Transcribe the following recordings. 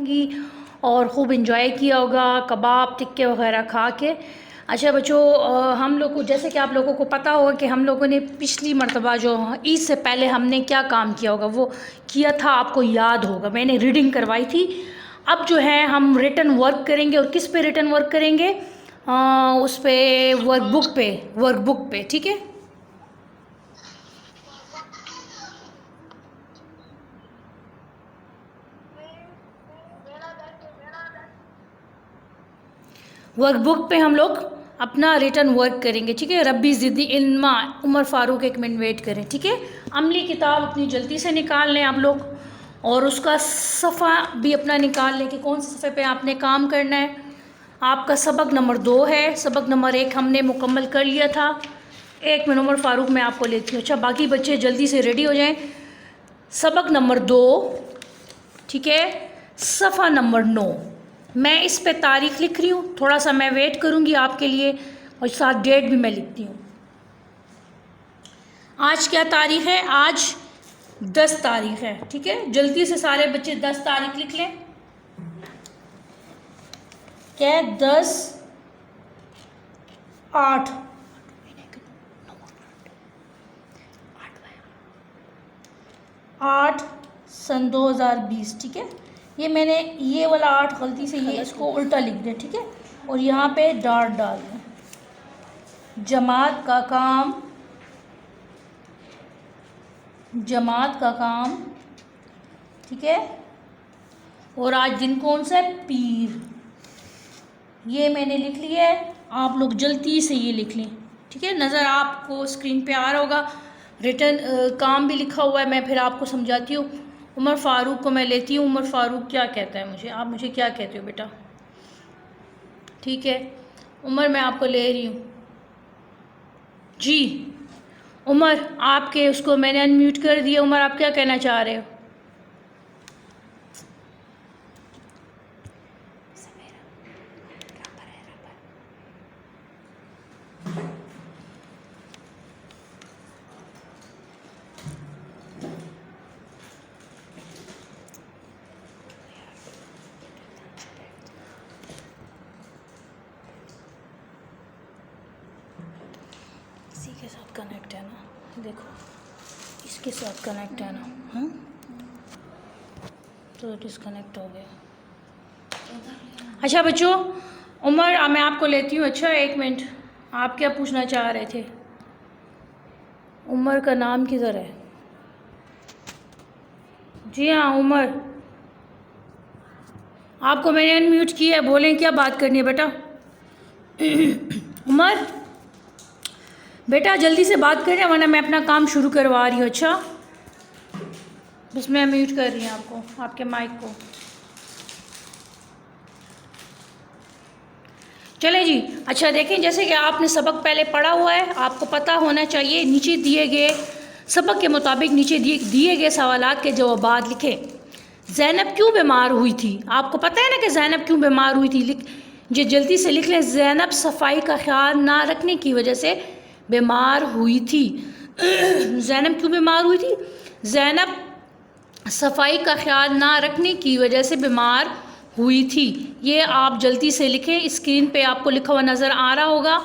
होंगी और ख़ूब इंजॉय किया होगा कबाब टिक्के वगैरह खा के। अच्छा बच्चों, हम लोग को जैसे कि आप लोगों को पता होगा कि हम लोगों ने पिछली मर्तबा जो ईद से पहले हमने क्या काम किया होगा वो किया था, आपको याद होगा, मैंने रीडिंग करवाई थी। अब जो है हम रिटन वर्क करेंगे। और किस पे रिटन वर्क करेंगे? उस पे वर्कबुक पे, ठीक है। वर्कबुक पे हम लोग अपना रिटर्न वर्क करेंगे, ठीक है। रब्बी ज़िद्दी इल्मा, उमर फ़ारूक, एक मिनट वेट करें, ठीक है। अमली किताब अपनी जल्दी से निकाल लें आप लोग, और उसका सफ़ा भी अपना निकाल लें कि कौन से सफ़े पे आपने काम करना है। आपका सबक नंबर 2 है, सबक नंबर 1 हमने मुकम्मल कर लिया था। एक मिनट उमर फ़ारूक मैं आपको लेती हूँ। अच्छा बाकी बच्चे जल्दी से रेडी हो जाएँ। सबक नंबर 2, ठीक है, सफ़ा नंबर 9। मैं इस पे तारीख़ लिख रही हूँ, थोड़ा सा मैं वेट करूँगी आपके लिए, और साथ डेट भी मैं लिखती हूँ। आज क्या तारीख़ है? आज 10 तारीख़ है, ठीक है। जल्दी से सारे बच्चे 10 तारीख़ लिख लें। क्या है? 10/8 सन 2020, ठीक है। ये मैंने ये वाला 8 गलती से ये इसको उल्टा लिख दिया, ठीक है। और यहाँ पे डॉट डाल दें। जमात का काम, ठीक है। और आज दिन कौन सा है? पीर। ये मैंने लिख लिया है, आप लोग जल्दी से ये लिख लें, ठीक है। नज़र आपको स्क्रीन पे आ रहा होगा, रिटर्न काम भी लिखा हुआ है। मैं फिर आपको समझाती हूँ। उमर फ़ारूक को मैं लेती हूँ। उमर फ़ारूक क्या कहता है मुझे? आप मुझे क्या कहते हो बेटा? ठीक है उमर, मैं आपको ले रही हूँ जी। उमर आपके उसको मैंने अनम्यूट कर दिया। उमर आप क्या कहना चाह रहे हो? इसी के साथ कनेक्ट है ना, देखो इसके साथ कनेक्ट है ना। हाँ तो डिस्कनेक्ट हो गया। अच्छा बच्चों, उमर मैं आपको लेती हूँ। अच्छा एक मिनट, आप क्या पूछना चाह रहे थे? उमर का नाम किधर है? जी हाँ उमर, आपको मैंने अनम्यूट किया है, बोलें क्या बात करनी है बेटा? उमर बेटा जल्दी से बात करें वरना मैं अपना काम शुरू करवा रही हूँ। अच्छा बस मैं म्यूट कर रही हूँ आपको, आपके माइक को। चलें जी। अच्छा देखें, जैसे कि आपने सबक पहले पढ़ा हुआ है, आपको पता होना चाहिए नीचे दिए गए सबक के मुताबिक नीचे दिए गए सवालात के जवाबात लिखें। ज़ैनब क्यों बीमार हुई थी? आपको पता है ना कि ज़ैनब क्यों बीमार हुई थी? जो जल्दी से लिख लें। ज़ैनब सफाई का ख्याल ना रखने की वजह से बीमार हुई थी। ज़ैनब क्यों बीमार हुई थी? ज़ैनब सफाई का ख्याल ना रखने की वजह से बीमार हुई थी। ये आप जल्दी से लिखें, स्क्रीन पे आपको लिखा हुआ नज़र आ रहा होगा।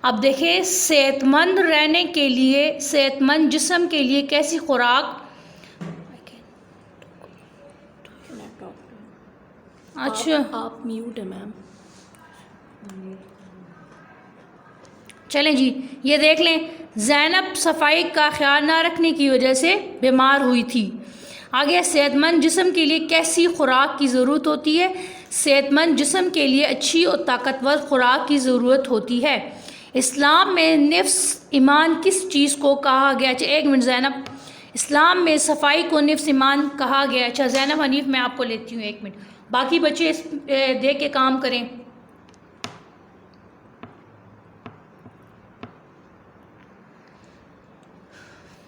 अब देखें, सेहतमंद रहने के लिए, सेहतमंद जिस्म के लिए कैसी खुराक? अच्छा आप म्यूट है मैम। चलें जी, ये देख लें, ज़ैनब सफाई का ख्याल ना रखने की वजह से बीमार हुई थी। आगे, सेहतमंद जिस्म के लिए कैसी खुराक की ज़रूरत होती है? सेहतमंद जिस्म के लिए अच्छी और ताकतवर खुराक की ज़रूरत होती है। इस्लाम में निफ्स ईमान किस चीज़ को कहा गया? अच्छा एक मिनट ज़ैनब, इस्लाम में सफाई को निफ्स ईमान कहा गया। अच्छा ज़ैनब हनीफ मैं आपको लेती हूँ, एक मिनट, बाकी बच्चे दे के काम करें।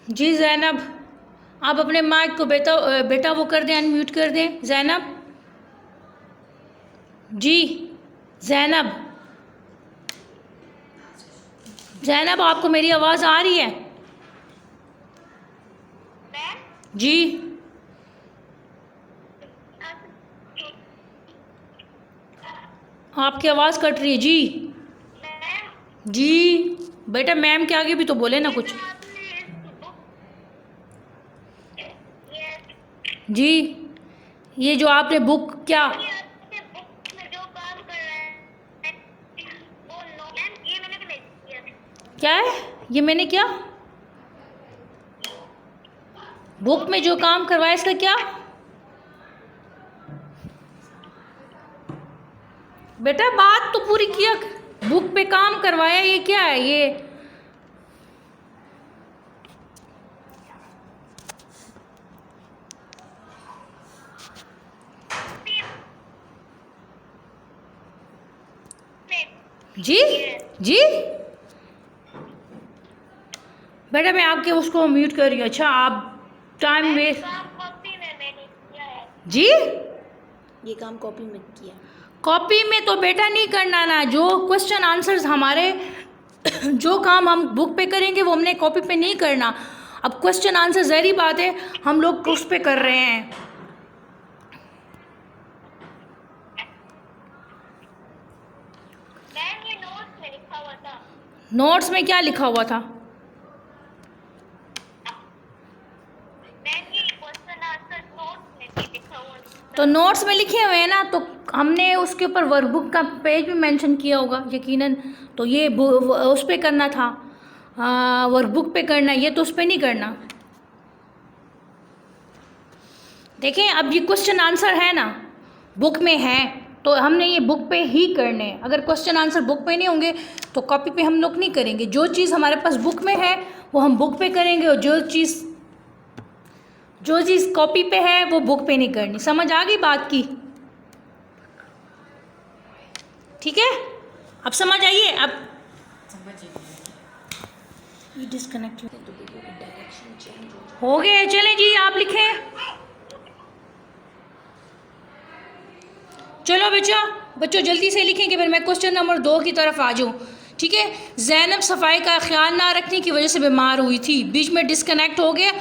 जी ज़ैनब, आप अपने माइक को बेटा वो कर दें, अनम्यूट कर दें। ज़ैनब जी, ज़ैनब आपको मेरी आवाज़ आ रही है? जी आपकी आवाज़ कट रही है जी। जी बेटा, मैम के आगे भी तो बोले ना कुछ। जी ये जो आपने बुक क्या क्या है, ये मैंने क्या बुक में जो काम करवाया इसका क्या बेटा, बात तो पूरी किया। बुक पे काम करवाया, ये क्या है ये? जी जी बेटा, मैं आपके उसको म्यूट कर रही हूँ। अच्छा, आप टाइम वेस्ट। जी ये काम कॉपी में किया। कॉपी में तो बेटा नहीं करना ना, जो क्वेश्चन आंसर्स हमारे जो काम हम बुक पे करेंगे वो हमने कॉपी पे नहीं करना। अब क्वेश्चन आंसर ज़हरी बात है, हम लोग उस पे कर रहे हैं। नोट्स में क्या लिखा हुआ था? तो नोट्स में लिखे हुए हैं ना, तो हमने उसके ऊपर वर्कबुक का पेज भी मेंशन किया होगा यकीनन। तो ये उस पे करना था, वर्कबुक पे करना, ये तो उस पे नहीं करना। देखें, अब ये क्वेश्चन आंसर है ना, बुक में है, तो हमने ये बुक पे ही करने हैं। अगर क्वेश्चन आंसर बुक पे नहीं होंगे तो कॉपी पे हम लोग नहीं करेंगे। जो चीज़ हमारे पास बुक में है वो हम बुक पे करेंगे, और जो चीज़ कॉपी पे है वो बुक पे नहीं करनी। समझ आ गई बात की? ठीक है, अब समझ आइए। अब डिस्कनेक्ट हो गए। चलें जी, आप लिखें। चलो बच्चों जल्दी से लिखेंगे, फिर मैं क्वेश्चन नंबर 2 की तरफ आ जाऊँ। ठीक है, ज़ैनब सफाई का ख्याल ना रखने की वजह से बीमार हुई थी, बीच में डिस्कनेक्ट हो गया।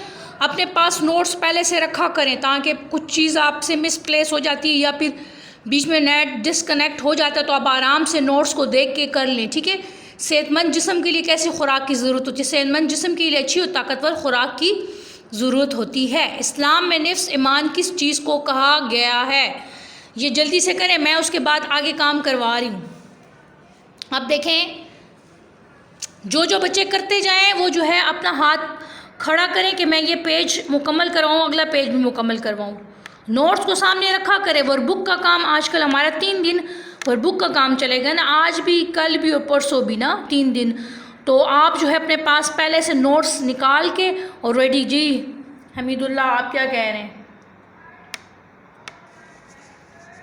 अपने पास नोट्स पहले से रखा करें, ताकि कुछ चीज़ आपसे मिसप्लेस हो जाती है या फिर बीच में नेट डिस्कनेक्ट हो जाता है तो आप आराम से नोट्स को देख के कर लें। ठीक है, सेहतमंद जिस्म के लिए कैसी खुराक की ज़रूरत होती है? सेहतमंद जिस्म के लिए अच्छी और ताकतवर खुराक की ज़रूरत होती है। इस्लाम में निफ्स ईमान किस चीज़ को कहा गया है? ये जल्दी से करें, मैं उसके बाद आगे काम करवा रही हूँ। अब देखें, जो बच्चे करते जाएं वो जो है अपना हाथ खड़ा करें कि मैं ये पेज मुकम्मल करवाऊँ, अगला पेज भी मुकम्मल करवाऊँ। नोट्स को सामने रखा करें। वर्कबुक का काम आजकल हमारा 3 दिन वर्कबुक का काम चलेगा ना, आज भी, कल भी और परसों भी ना, 3 दिन। तो आप जो है अपने पास पहले से नोट्स निकाल के और रेडी। जी हमीदुल्लाह, आप क्या कह रहे हैं?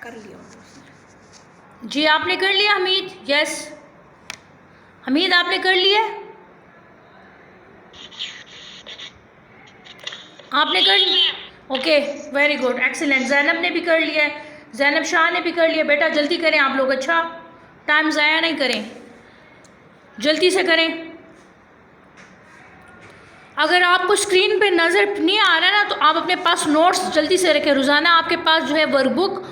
कर लिया जी आपने कर लिया हमीद? यस हमीद, आपने कर लिया? आपने कर लिया? Okay, very good, excellent. Zainab ने भी कर लिया है, ज़ैनब शाह ने भी कर लिया। बेटा जल्दी करें आप लोग, अच्छा टाइम ज़ाया नहीं करें, जल्दी से करें। अगर आपको स्क्रीन पे नज़र नहीं आ रहा ना, तो आप अपने पास नोट्स जल्दी से रखें। रोज़ाना आपके पास जो है वर्कबुक,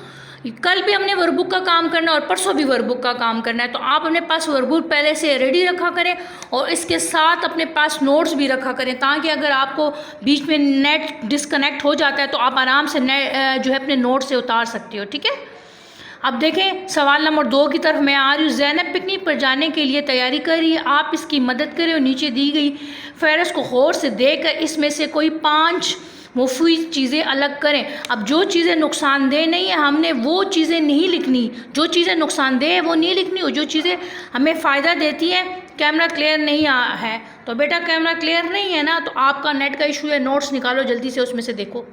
कल भी हमने वर्कबुक का काम करना है और परसों भी वर्कबुक का काम करना है, तो आप अपने पास वर्कबुक पहले से रेडी रखा करें और इसके साथ अपने पास नोट्स भी रखा करें, ताकि अगर आपको बीच में नेट डिस्कनेक्ट हो जाता है तो आप आराम से नेट जो है अपने नोट से उतार सकते हो। ठीक है, अब देखें सवाल नंबर 2 की तरफ मैं आ रही हूँ। ज़ैनब पिकनिक पर जाने के लिए तैयारी कर रही है, आप इसकी मदद करें और नीचे दी गई फहरिस्त को गौर से देखकर इसमें से कोई 5 मुफीद चीज़ें अलग करें। अब जो चीज़ें नुकसानदेह नहीं है हमने वो चीज़ें नहीं लिखनी, जो चीज़ें नुकसानदेह है वो नहीं लिखनी, और जो चीज़ें हमें फ़ायदा देती हैं। कैमरा क्लियर नहीं है तो बेटा, कैमरा क्लियर नहीं है ना तो आपका नेट का इशू है। नोट्स निकालो जल्दी से, उसमें से देखो,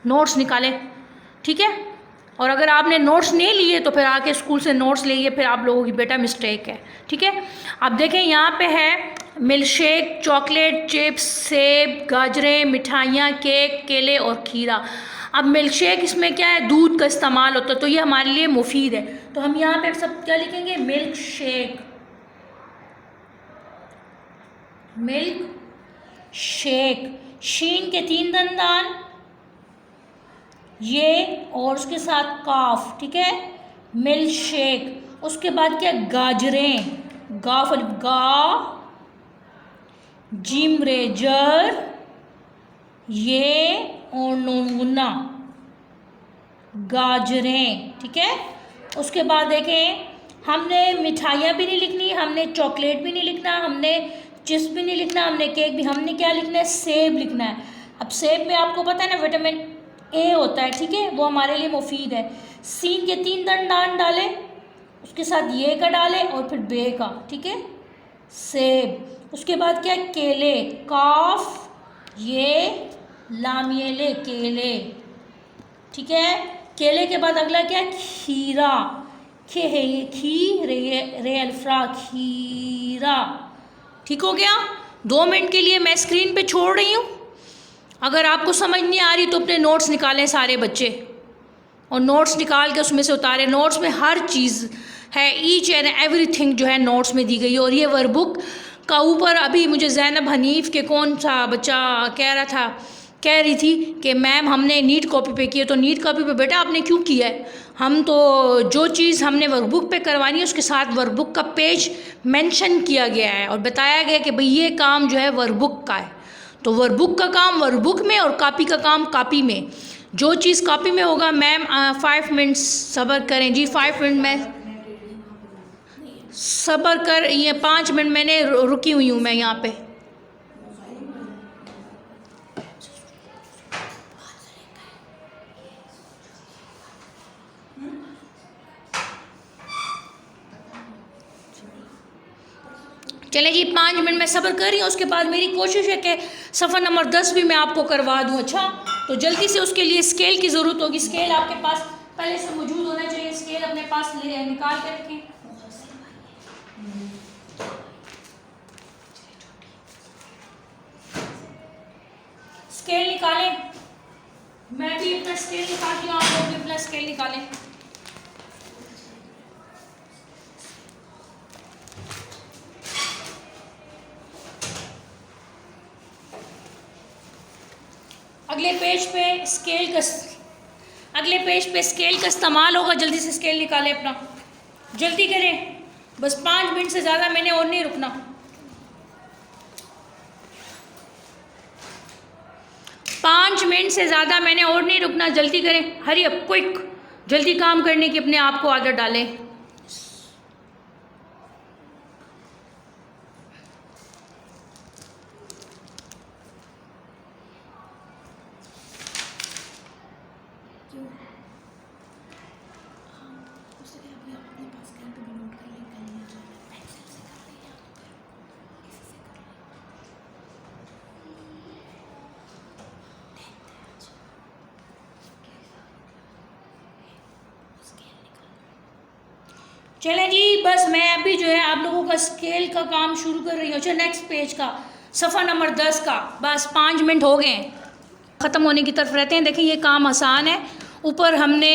नोट्स निकालें। ठीक है, और अगर आपने नोट्स नहीं लिए तो फिर आके स्कूल से नोट्स लिए, फिर आप लोगों की बेटा मिस्टेक है। ठीक है, अब देखें यहाँ पे है मिल्क शेक, चॉकलेट चिप्स, सेब, गाजरें, मिठाइयाँ, केक, केले और खीरा। अब मिल्क शेक, इसमें क्या है, दूध का इस्तेमाल होता है, तो ये हमारे लिए मुफीद है। तो हम यहाँ पे सब क्या लिखेंगे? मिल्क शेक, मिल्क शेक, शीन के 3 दंदान, ये और उसके साथ काफ। ठीक है, मिल्क शेक। उसके बाद क्या, गाजरें, गाफल गा, जिम रेजर, ये और नून गुन्ना, गाजरें, ठीक है। उसके बाद देखें, हमने मिठाइयाँ भी नहीं लिखनी, हमने चॉकलेट भी नहीं लिखना, हमने चिप्स भी नहीं लिखना, हमने केक भी, हमने क्या लिखना है, सेब लिखना है। अब सेब में आपको पता है ना विटामिन ए होता है, ठीक है, वो हमारे लिए मुफीद है। सीन के 3 दान डालें, उसके साथ ये का डालें और फिर बे का, ठीक है, सेब। उसके बाद क्या, केले, काफ ये लामियले, केले, ठीक है। केले के बाद अगला क्या, खीरा, खे है ये, खी रे अल्फ्रा, खीरा, ठीक हो गया। 2 मिनट के लिए मैं स्क्रीन पे छोड़ रही हूँ। अगर आपको समझ नहीं आ रही तो अपने नोट्स निकालें सारे बच्चे, और नोट्स निकाल के उसमें से उतारें। नोट्स में हर चीज़ है, ईच एंड एवरीथिंग जो है नोट्स में दी गई है। और ये वर्कबुक का ऊपर अभी मुझे ज़ैनब हनीफ़ के कौन सा बच्चा कह रही थी कि मैम हमने नीट कॉपी पे किया। तो नीट कॉपी पे बेटा आपने क्यों किया है? हम तो जो चीज़ हमने वर्कबुक पे करवानी है उसके साथ वर्कबुक का पेज मेंशन किया गया है और बताया गया कि भाई ये काम जो है वर्कबुक का है। तो वर्कबुक का काम वर्कबुक में और कॉपी का काम कॉपी में। जो चीज़ कॉपी में होगा मैम 5 मिनट्स सब्र करें जी, 5 मिनट में सब्र कर, ये 5 मिनट मैंने रुकी हुई हूँ मैं यहाँ पे। चले जी, 5 मिनट में सब्र कर रही हूँ। उसके बाद मेरी कोशिश है कि सफ़र नंबर 10 भी मैं आपको करवा दूँ। अच्छा, तो जल्दी से उसके लिए स्केल की ज़रूरत होगी। स्केल आपके पास पहले से मौजूद होना चाहिए। स्केल अपने पास निकाल के रखें। स्केल निकालें, मैं भी अपना स्केल निकालती हूँ, आप लोग भी अपना स्केल निकालें। अगले पेज पे स्केल का इस्तेमाल होगा। जल्दी से स्केल निकालें अपना, जल्दी करें, बस 5 मिनट से ज़्यादा मैंने और नहीं रुकना। 5 मिनट से ज़्यादा मैंने और नहीं रुकना, जल्दी करें, हरी अप क्विक, जल्दी काम करने की अपने आप को आदत डालें। चलें जी, बस मैं अभी जो है आप लोगों का स्केल का काम शुरू कर रही हूँ। अच्छा, नेक्स्ट पेज का सफ़ा नंबर 10 का, बस 5 मिनट हो गए, ख़त्म होने की तरफ रहते हैं। देखिए ये काम आसान है। ऊपर हमने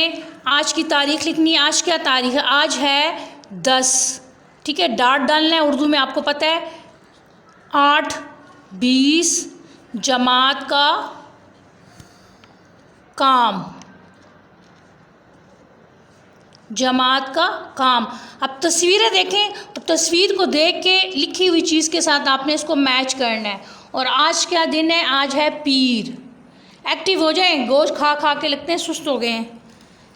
आज की तारीख़ लिखनी है। आज क्या तारीख़ है? आज है 10, ठीक है। डाट डालना है, उर्दू में आपको पता है 8-20 जमात का काम, जमात का काम। अब तस्वीरें देखें, तो तस्वीर को देख के लिखी हुई चीज़ के साथ आपने इसको मैच करना है। और आज क्या दिन है? आज है पीर। एक्टिव हो जाएं, गोश्त खा खा के लगते हैं सुस्त हो गए हैं।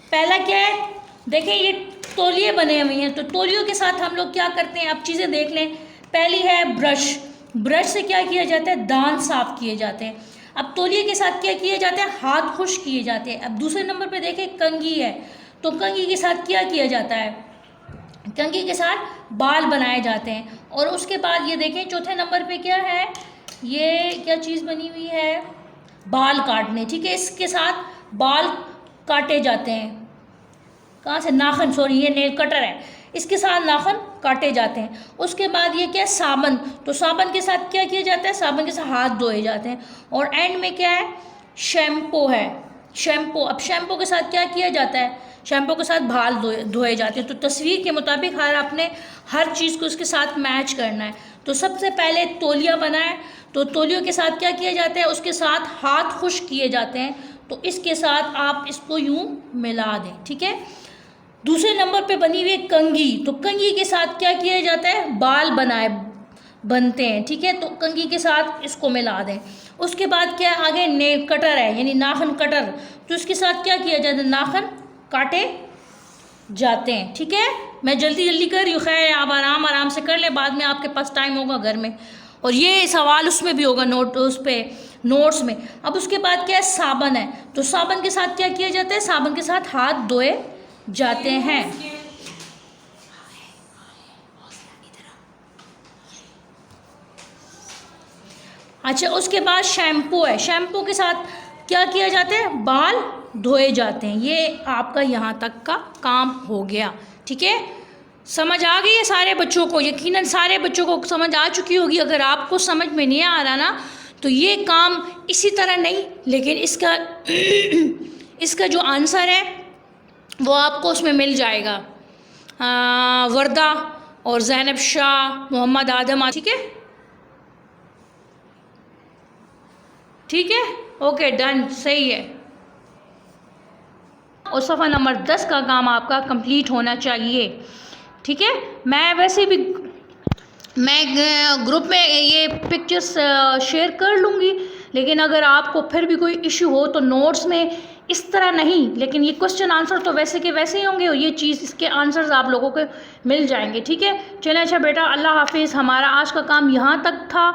पहला क्या है? देखें ये तौलिए बने हुए हैं, तो तौलियों के साथ हम लोग क्या करते हैं? आप चीज़ें देख लें। पहली है ब्रश, ब्रश से क्या किया जाता है? दांत साफ़ किए जाते हैं। अब तौलिए के साथ क्या किए जाते हैं? हाथ खुश किए जाते हैं। अब दूसरे नंबर पे देखें कंघी है, तो कंघी के साथ क्या किया जाता है? कंघी के साथ बाल बनाए जाते हैं। और उसके बाद ये देखें चौथे नंबर पे क्या है? ये क्या चीज़ बनी हुई है? बाल काटने, ठीक है, इसके साथ बाल काटे जाते हैं। कहाँ से? नाखन, सॉरी ये नेल कटर है, इसके साथ नाखन काटे जाते हैं। उसके बाद ये क्या है? साबुन, तो साबुन के साथ क्या किया जाता है? साबुन के साथ हाथ धोए जाते हैं। और एंड में क्या है? शैम्पू है, शैम्पू। अब शैम्पू के साथ क्या किया जाता है? शैम्पू के साथ बाल धोए जाते हैं। तो तस्वीर के मुताबिक आपने हर चीज़ को उसके साथ मैच करना है। तो सबसे पहले तौलिया बनाए, तो तौलियों के साथ क्या किया जाता है? उसके साथ हाथ खुश किए जाते हैं। तो इसके साथ आप इसको यूँ मिला दें, ठीक है। दूसरे नंबर पे बनी हुई है कंघी। तो कंघी के साथ क्या किया जाता है, बाल बनते हैं, ठीक है। तो कंघी के साथ इसको मिला दें। उसके बाद क्या है, आगे नेल कटर है यानी नाखून कटर, तो इसके साथ क्या किया जाता है, नाखून काटे जाते हैं, ठीक है। मैं जल्दी जल्दी कर रही हूँ, खैर आप आराम आराम से कर ले, बाद में आपके पास टाइम होगा घर में, और ये सवाल उसमें भी होगा नोट्स में। अब उसके बाद क्या है, साबन है। तो साबन के साथ क्या किया जाता है, साबन के साथ हाथ धोए जाते हैं। अच्छा, उसके बाद शैम्पू है। शैम्पू के साथ क्या किया जाता है, बाल धोए जाते हैं। ये आपका यहाँ तक का काम हो गया, ठीक है। समझ आ गई है सारे बच्चों को, यकीनन सारे बच्चों को समझ आ चुकी होगी। अगर आपको समझ में नहीं आ रहा ना, तो ये काम इसी तरह नहीं, लेकिन इसका इसका जो आंसर है वो आपको उसमें मिल जाएगा। वर्दा और ज़ैनब शाह, मोहम्मद आदम, ठीक है, ठीक है, ओके डन, सही है। और सफ़ा नंबर 10 का काम आपका कंप्लीट होना चाहिए, ठीक है। मैं ग्रुप में ये पिक्चर्स शेयर कर लूँगी, लेकिन अगर आपको फिर भी कोई इशू हो तो नोट्स में इस तरह नहीं, लेकिन ये क्वेश्चन आंसर तो वैसे के वैसे ही होंगे, और ये चीज़ इसके आंसर्स आप लोगों को मिल जाएंगे, ठीक है। चलें, अच्छा बेटा, अल्लाह हाफिज़। हमारा आज का काम यहाँ तक था।